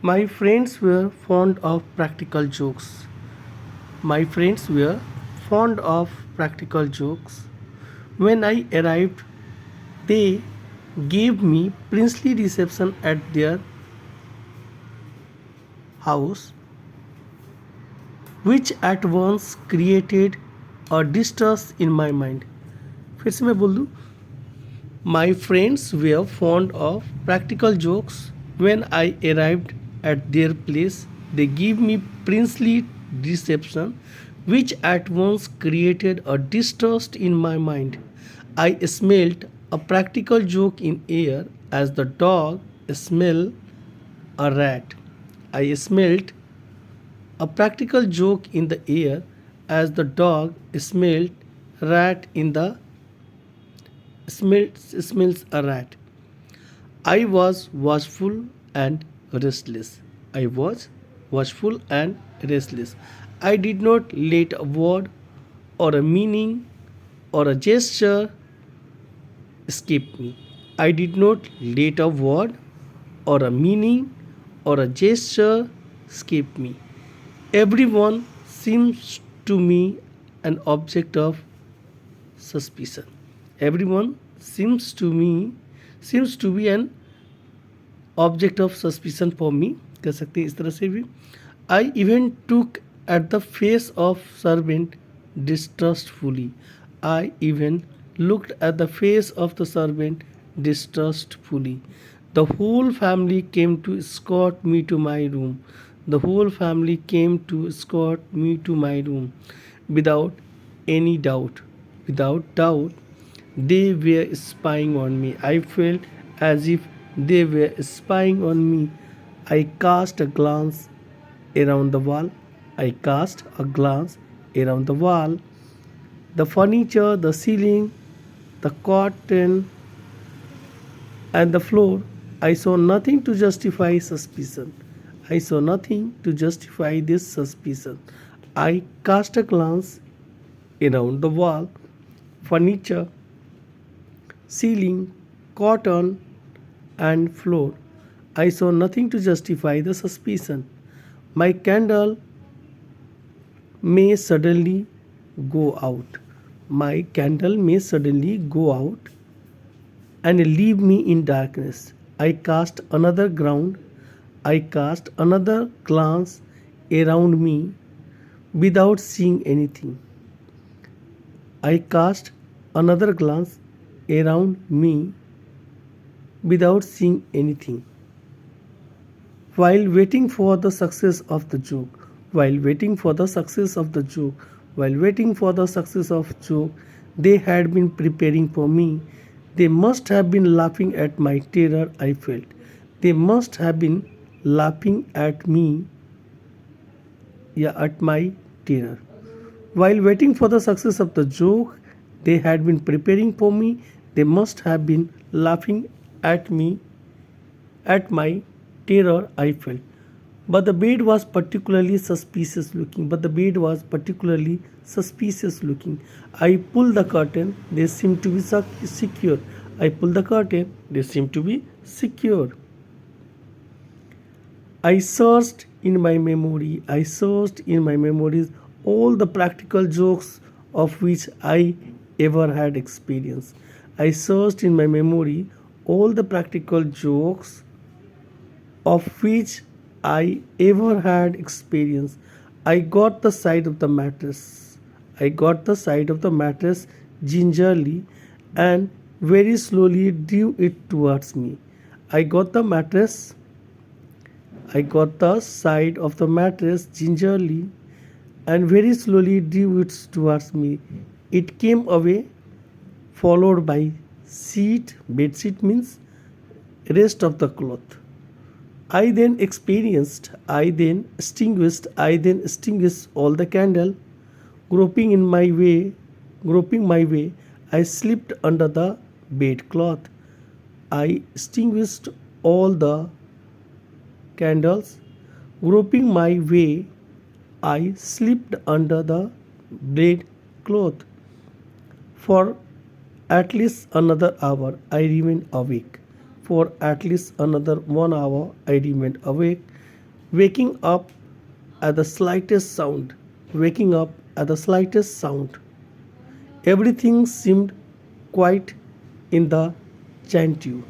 My friends were fond of practical jokes. My friends were fond of practical jokes. When I arrived, they gave me princely reception at their house, which at once created a distrust in my mind. फिर से मैं बोल दूँ. My friends were fond of practical jokes. When I arrived at their place, they gave me princely reception, which at once created a distrust in my mind. I smelled a practical joke in air as the dog smell a rat. I smelled a practical joke in the air as the dog smelled rat in the smells a rat. I was watchful and restless. I was watchful and restless. I did not let a word or a meaning or a gesture escape me. I did not let a word or a meaning or a gesture escape me. Everyone seems to me an object of suspicion. Everyone seems to be an object of suspicion for me. कह सकते हैं इस तरह से भी. I even took at the face of servant distrustfully. I even looked at the face of the servant distrustfully. The whole family came to escort me to my room. The whole family came to escort me to my room. Without any doubt, without doubt, they were spying on me. I felt as if they were spying on me. I cast a glance around the wall. I cast a glance around the wall. The furniture, the ceiling, the curtain, and the floor. I saw nothing to justify suspicion. I saw nothing to justify this suspicion. I cast a glance around the wall, furniture, ceiling, curtain, and floor. I saw nothing to justify the suspicion. My candle may suddenly go out. My candle may suddenly go out and leave me in darkness. I cast another ground. I cast another glance around me without seeing anything. I cast another glance around me without seeing anything. While waiting for the success of the joke, while waiting for the success of the joke, while waiting for the success of joke, they had been preparing for me. They must have been laughing at my terror I felt. They must have been laughing at me, yeah, at my terror. While waiting for the success of the joke they had been preparing for me, they must have been laughing at me, at my terror I felt. But the bed was particularly suspicious looking. But the bed was particularly suspicious looking. I pulled the curtain, they seemed to be secure. I pulled the curtain, they seemed to be secure. I searched in my memory, I searched in my memories all the practical jokes of which I ever had experience. I searched in my memory all the practical jokes of which I ever had experience. I got the side of the mattress. I got the side of the mattress gingerly and very slowly drew it towards me. I got the mattress I got the side of the mattress gingerly and very slowly drew it towards me. It came away, followed by sheet, bed sheet means rest of the cloth. I then extinguished all the candle. Groping my way, I slipped under the bedcloth. I extinguished all the candles. Groping my way, I slipped under the bedcloth. For at least another hour, I remained awake. For at least another 1 hour, I remained awake. waking up at the slightest sound, waking up at the slightest sound. Everything seemed quiet in the chantu.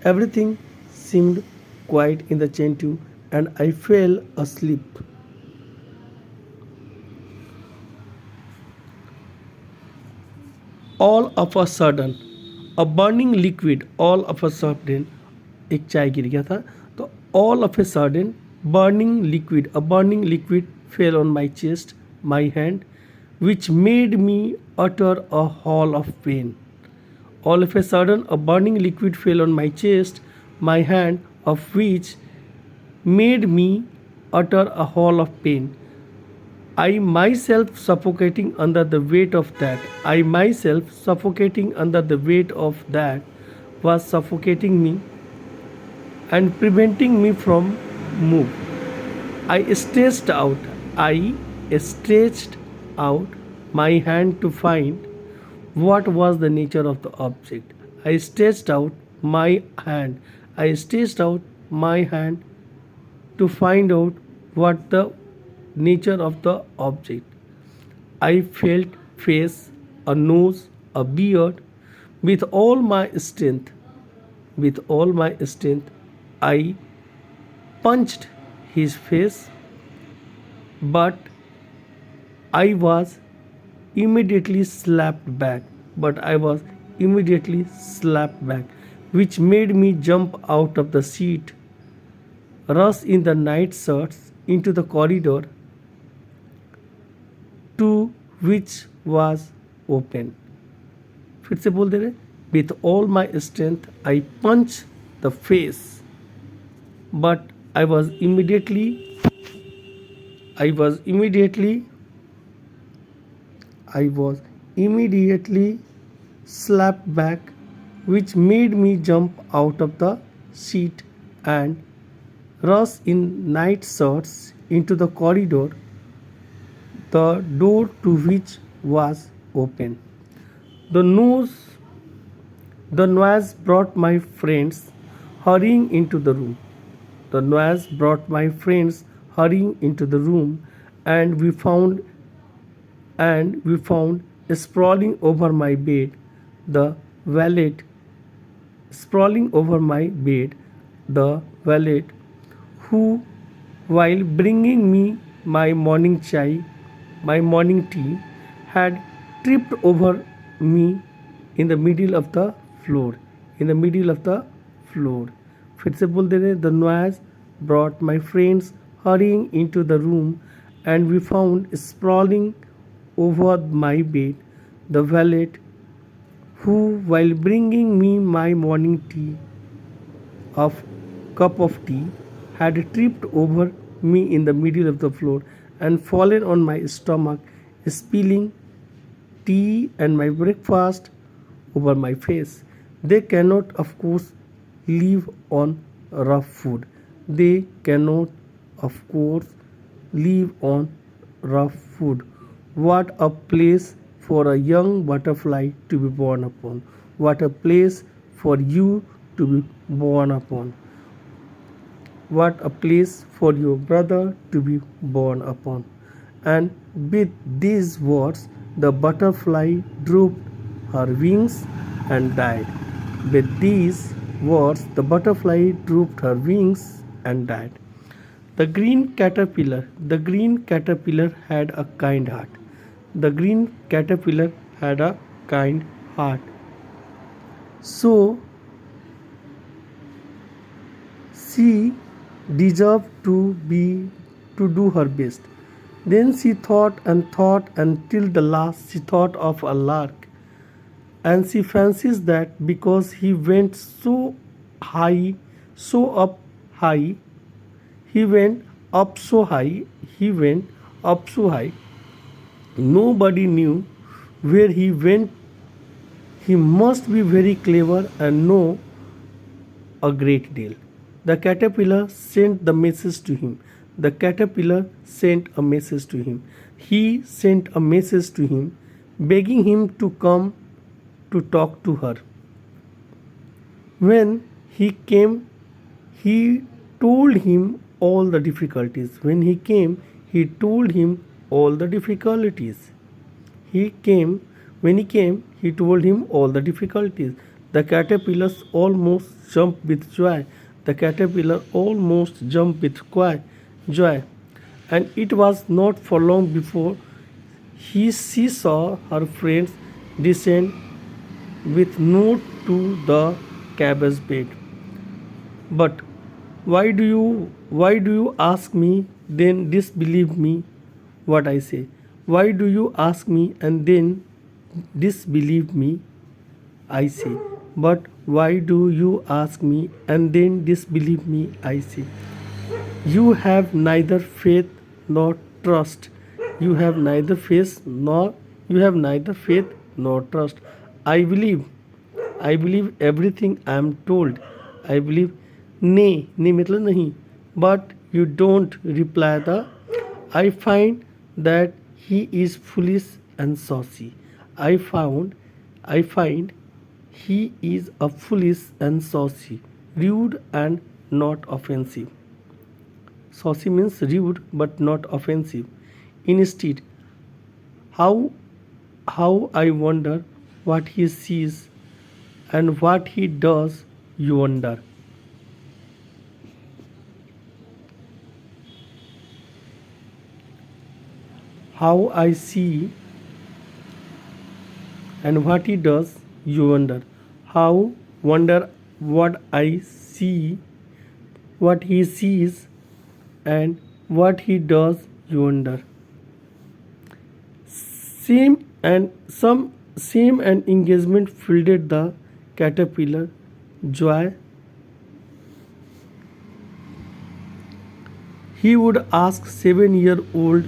Everything seemed quiet in the chantu, and I fell asleep. All of a sudden, a burning liquid, all of a sudden, एक चाय गिर गया था तो all of a sudden burning liquid fell on my chest, my hand, which made me utter a howl of pain. All of a sudden a burning liquid fell on my chest, my hand, of which made me utter a howl of pain. I myself suffocating under the weight of that. I myself suffocating under the weight of that was suffocating me and preventing me from move. I stretched out my hand to find what was the nature of the object. I stretched out my hand. I stretched out my hand to find out what the nature of the object. I felt face, a nose, a beard. With all my strength, with all my strength, I punched his face, but I was immediately slapped back. But I was immediately slapped back, which made me jump out of the seat, rush in the night shirts into the corridor, to which was open. फिर से बोल दे रहे, with all my strength I punched the face, but I was immediately I was immediately slapped back, which made me jump out of the seat and rush in night shorts into the corridor, the door to which was open. The noise, the noise brought my friends hurrying into the room. The noise brought my friends hurrying into the room, and we found sprawling over my bed the valet, sprawling over my bed the valet, who, while bringing me my morning chai, my morning tea, had tripped over me in the middle of the floor. In the middle of the floor. फिर से बोल दे रहे, the noise brought my friends hurrying into the room, and we found sprawling over my bed the valet, who, while bringing me my morning tea of cup of tea, had tripped over me in the middle of the floor and fallen on my stomach, spilling tea and my breakfast over my face. They cannot, of course, live on rough food. They cannot, of course, live on rough food. What a place for a young butterfly to be born upon. What a place for you to be born upon. What a place for your brother to be born upon. And with these words, the butterfly drooped her wings and died. With these words, the butterfly drooped her wings and died. The green caterpillar had a kind heart. The green caterpillar had a kind heart. So she deserved to do her best. Then she thought until the last she thought of a lark, and she fancies that because he went so high, so up high, he went up so high, nobody knew where he went. He must be very clever and know a great deal. The caterpillar sent the message to him. The caterpillar sent a message to him. He sent a message to him, begging him to come to talk to her. When he came, he told him all the difficulties. When he came, he told him all the difficulties. He came, when he came, he told him all the difficulties. The caterpillars almost jumped with joy. The caterpillar almost jumped with joy. And it was not for long before she saw her friends descend with note to the cabbage bed. But why do you ask me, then disbelieve me what I say? Why do you ask me and then disbelieve me? I say. But why do you ask me and then disbelieve me? I say. You have neither faith nor trust. You have neither faith nor trust. I believe. I believe everything I am told. I believe. Nay मतलब नहीं. But you don't reply the. I find that he is foolish and saucy. I found. I find he is a foolish and saucy, rude and not offensive. Saucy means rude but not offensive. Instead, how I wonder what he sees and what he does, you wonder. How I see and what he does, you wonder. How wonder what I see, what he sees, and what he does, you wonder. Same and engagement filled the caterpillar. Joy. He would ask 7-year-old.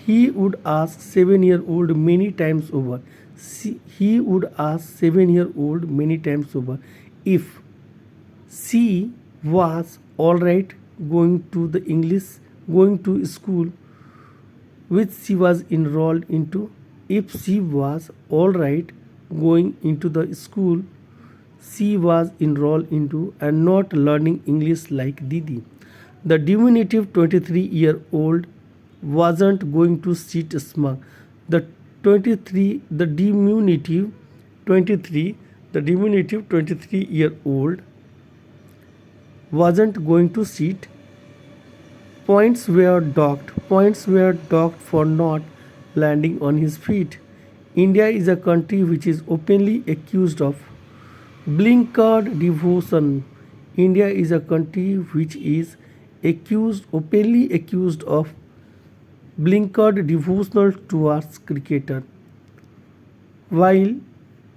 He would ask 7-year-old many times over. He would ask 7-year-old many times over if she was all right going to school which she was enrolled into. If she was all right going into the school she was enrolled into and not learning English like Didi. The diminutive 23-year-old wasn't going to sit smug. The 23, the diminutive 23, the diminutive 23-year-old wasn't going to sit. Points were docked for not landing on his feet. India is a country which is openly accused of blinkered devotion. India is a country which is openly accused of blinkered devotional towards cricketer. While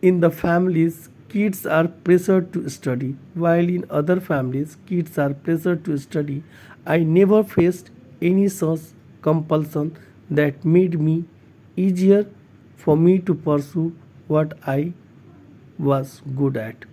in the families, kids are pressured to study. While in other families, kids are pressured to study. I never faced any such compulsion that made me easier for me to pursue what I was good at.